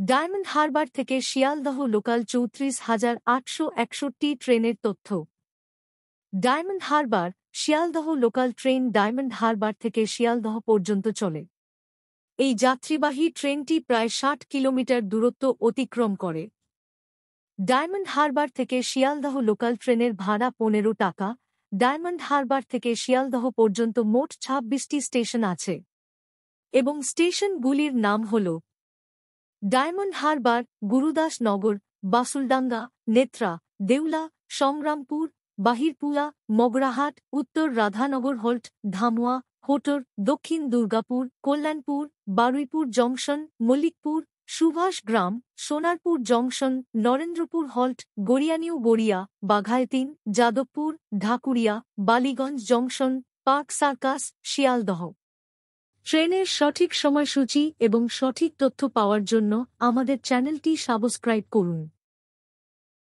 Diamond Harbour থেকে Sealdah local ৩৪,৮৬১ ট্রেনের তথ্য। Diamond Harbour Sealdah local train diamond Harbour থেকে শিয়ালদহ পর্যন্ত চলে। এই যাত্রীবাহী ট্রেনটি প্রায় ৬০ কিলোমিটার দূরত্ব অতিক্রম করে। ডায়মন্ড হারবার থেকে শিয়ালদহ লোকাল ট্রেনের ভাড়া ১৫ টাকা। ডায়মন্ড হারবার থেকে শিয়ালদহ পর্যন্ত মোট ২৬টি স্টেশন আছে এবং স্টেশনগুলির নাম হল Diamond Harbour, Gurudasnagar, Basuldanga, Netra, Deula, Sangrampur, Bahirpula, Magrahat, Uttar Radhanagar halt, Dhamua, Hotar, Dakshin Durgapur, Kalyanpur, Baruipur junction, Mallikpur, Subhashgram, Sonarpur junction, Narendrapur halt, Garia new Garia, Baghajatin, Jadavpur, Dhakuria, Ballygunge junction, Park Circus, Sealdah. ট্রেনের সঠিক সময়সূচি এবং সঠিক তথ্য পাওয়ার জন্য আমাদের চ্যানেলটি সাবস্ক্রাইব করুন।